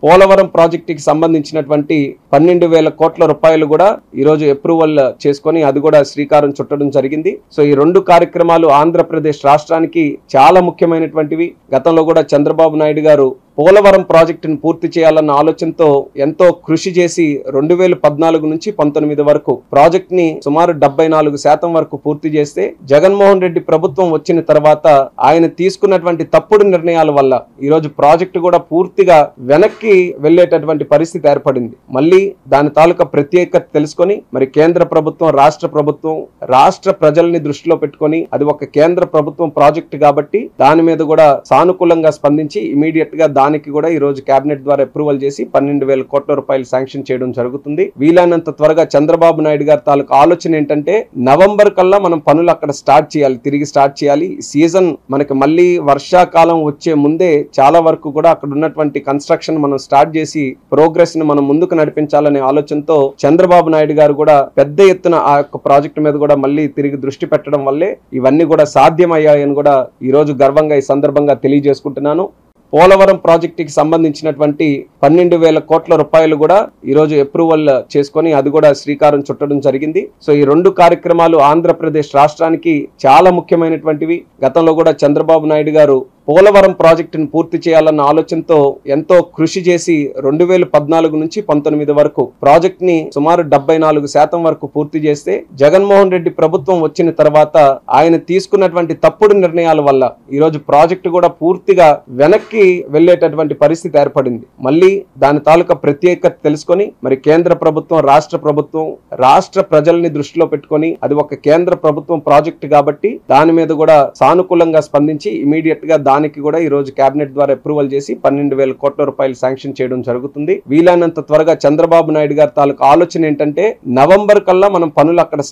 పోలవరం ప్రాజెక్టుకి సంబంధించినటువంటి 12,000 కోట్ల రూపాయలు కూడా ఈ రోజు అప్రూవల్ చేసుకొని అది కూడా శ్రీకారం చుట్టడం జరిగింది. సో ఈ రెండు కార్యక్రమాలు ఆంధ్రప్రదేశ్ రాష్ట్రానికి చాలా ముఖ్యమైనటువంటివి. గతంలో కూడా చంద్రబాబు నాయుడు గారు పోలవరం ప్రాజెక్టును పూర్తి చేయాలన్న ఆలోచనతో ఎంతో కృషి చేసి 2014 నుంచి 19 వరకు ప్రాజెక్ట్ ని సుమారు 74% వరకు పూర్తి చేస్తే జగన్మోహన్ రెడ్డి ప్రభుత్వం వచ్చిన తర్వాత ఆయన తీసుకున్నటువంటి తప్పుడు నిర్ణయాల వల్ల ఈ రోజు ప్రాజెక్టు కూడా పూర్తిగా వెనక్కి వెళ్లేటటువంటి పరిస్థితి ఏర్పడింది. మళ్ళీ దాని తాలూకా ప్రత్యేకత తెలుసుకొని మరి కేంద్ర ప్రభుత్వం రాష్ట్ర ప్రజల్ని దృష్టిలో పెట్టుకొని అది ఒక కేంద్ర ప్రభుత్వం ప్రాజెక్టు కాబట్టి దాని మీద కూడా సానుకూలంగా స్పందించి ఇమీడియట్ గా దానికి కూడా ఈ రోజు కేబినెట్ ద్వారా అప్రూవల్ చేసి 12,000 కోట్ల రూపాయలు శాంక్షన్ చేయడం జరుగుతుంది. వీలైనంత త్వరగా చంద్రబాబు నాయుడు గారి తాలూకు ఆలోచన ఏంటంటే నవంబర్ కల్లా మనం పనులు అక్కడ తిరిగి స్టార్ట్ చేయాలి. సీజన్ మనకి మళ్ళీ వర్షాకాలం వచ్చే ముందే చాలా వరకు కూడా అక్కడ ఉన్నటువంటి కన్స్ట్రక్షన్ మనం స్టార్ట్ చేసి ప్రోగ్రెస్ ని మనం ముందుకు నడిపించాలనే ఆలోచనతో చంద్రబాబు నాయుడు గారు కూడా పెద్ద ఎత్తున ఆ యొక్క ప్రాజెక్టు మీద కూడా మళ్ళీ తిరిగి దృష్టి పెట్టడం వల్లే ఇవన్నీ కూడా సాధ్యమయ్యాయని కూడా ఈ రోజు గర్వంగా ఈ సందర్భంగా తెలియజేసుకుంటున్నాను. పోలవరం ప్రాజెక్టుకి సంబంధించినటువంటి 12,000 కోట్ల రూపాయలు కూడా ఈ రోజు అప్రూవల్ చేసుకొని అది కూడా శ్రీకారం చుట్టడం జరిగింది. సో ఈ రెండు కార్యక్రమాలు ఆంధ్రప్రదేశ్ రాష్ట్రానికి చాలా ముఖ్యమైనటువంటివి. గతంలో కూడా చంద్రబాబు నాయుడు గారు పోలవరం ప్రాజెక్టును పూర్తి చేయాలన్న ఆలోచనతో ఎంతో కృషి చేసి 2014 నుంచి 19 వరకు ప్రాజెక్ట్ ని సుమారు 74% వరకు పూర్తి చేస్తే జగన్మోహన్ రెడ్డి ప్రభుత్వం వచ్చిన తర్వాత ఆయన తీసుకున్నటువంటి తప్పుడు నిర్ణయాల వల్ల ఈ రోజు ప్రాజెక్టు కూడా పూర్తిగా వెనక్కి వెళ్లేటటువంటి పరిస్థితి ఏర్పడింది. మళ్ళీ దాని తాలూకా ప్రత్యేకత తెలుసుకొని మరి కేంద్ర ప్రభుత్వం రాష్ట్ర ప్రజల్ని దృష్టిలో పెట్టుకొని అది ఒక కేంద్ర ప్రభుత్వం ప్రాజెక్టు కాబట్టి దాని మీద కూడా సానుకూలంగా స్పందించి ఇమీడియట్ గా దానికి కూడా ఈ రోజు కేబినెట్ ద్వారా అప్రూవల్ చేసి 12,000 కోట్ల రూపాయలు శాంక్షన్ చేయడం జరుగుతుంది. వీలైనంత త్వరగా చంద్రబాబు నాయుడు గారి తాలూకు ఆలోచన ఏంటంటే నవంబర్ కల్లా మనం పనులు అక్కడ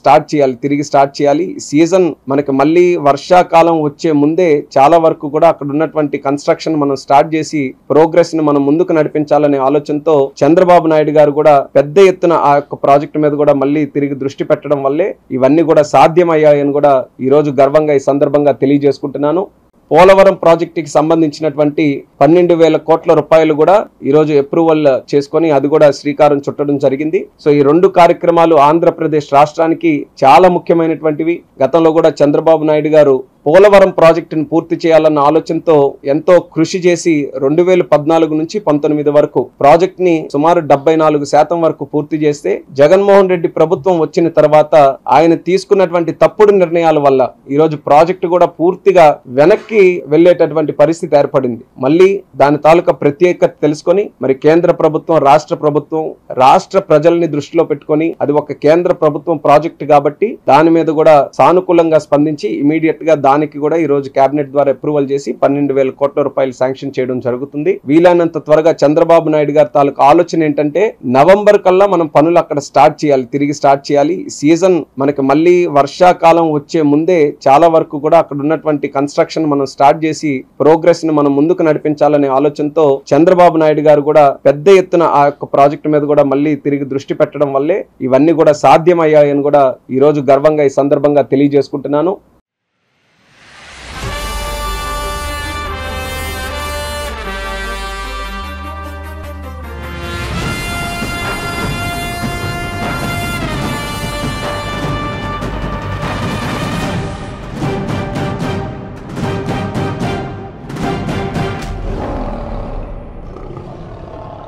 తిరిగి స్టార్ట్ చేయాలి. సీజన్ మనకి మళ్ళీ వర్షాకాలం వచ్చే ముందే చాలా వరకు కూడా అక్కడ ఉన్నటువంటి కన్స్ట్రక్షన్ మనం స్టార్ట్ చేసి ప్రోగ్రెస్ ని మనం ముందుకు నడిపించాలనే ఆలోచనతో చంద్రబాబు నాయుడు గారు కూడా పెద్ద ఎత్తున ఆ యొక్క ప్రాజెక్టు మీద కూడా మళ్ళీ తిరిగి దృష్టి పెట్టడం వల్లే ఇవన్నీ కూడా సాధ్యమయ్యాయని కూడా ఈ రోజు గర్వంగా ఈ సందర్భంగా తెలియజేసుకుంటున్నాను. పోలవరం ప్రాజెక్టుకి సంబంధించినటువంటి 12,000 కోట్ల రూపాయలు కూడా ఈ రోజు అప్రూవల్ చేసుకొని అది కూడా శ్రీకారం చుట్టడం జరిగింది. సో ఈ రెండు కార్యక్రమాలు ఆంధ్రప్రదేశ్ రాష్ట్రానికి చాలా ముఖ్యమైనటువంటివి. గతంలో కూడా చంద్రబాబు నాయుడు గారు పోలవరం ప్రాజెక్టును పూర్తి చేయాలన్న ఆలోచనతో ఎంతో కృషి చేసి 2014 నుంచి 19 వరకు ప్రాజెక్ట్ ని సుమారు 74% వరకు పూర్తి చేస్తే జగన్మోహన్ రెడ్డి ప్రభుత్వం వచ్చిన తర్వాత ఆయన తీసుకున్నటువంటి తప్పుడు నిర్ణయాల వల్ల ఈ రోజు ప్రాజెక్టు కూడా పూర్తిగా వెనక్కి వెళ్లేటటువంటి పరిస్థితి ఏర్పడింది. మళ్ళీ దాని తాలూకా ప్రత్యేకత తెలుసుకొని మరి కేంద్ర ప్రభుత్వం రాష్ట్ర ప్రజల్ని దృష్టిలో పెట్టుకొని అది ఒక కేంద్ర ప్రభుత్వం ప్రాజెక్టు కాబట్టి దాని మీద కూడా సానుకూలంగా స్పందించి ఇమీడియట్ గా దానికి కూడా ఈ రోజు కేబినెట్ ద్వారా అప్రూవల్ చేసి 12,000 కోట్ల రూపాయలు శాంక్షన్ చేయడం జరుగుతుంది. వీలైనంత త్వరగా చంద్రబాబు నాయుడు గారి తాలూకు ఆలోచన ఏంటంటే నవంబర్ కల్లా మనం పనులు అక్కడ తిరిగి స్టార్ట్ చేయాలి. సీజన్ మనకి మళ్ళీ వర్షాకాలం వచ్చే ముందే చాలా వరకు కూడా అక్కడ ఉన్నటువంటి కన్స్ట్రక్షన్ మనం స్టార్ట్ చేసి ప్రోగ్రెస్ ని మనం ముందుకు నడిపించాలనే ఆలోచనతో చంద్రబాబు నాయుడు గారు కూడా పెద్ద ఎత్తున ఆ యొక్క ప్రాజెక్టు మీద కూడా మళ్ళీ తిరిగి దృష్టి పెట్టడం వల్లే ఇవన్నీ కూడా సాధ్యమయ్యాయని కూడా ఈ రోజు గర్వంగా ఈ సందర్భంగా తెలియజేసుకుంటున్నాను.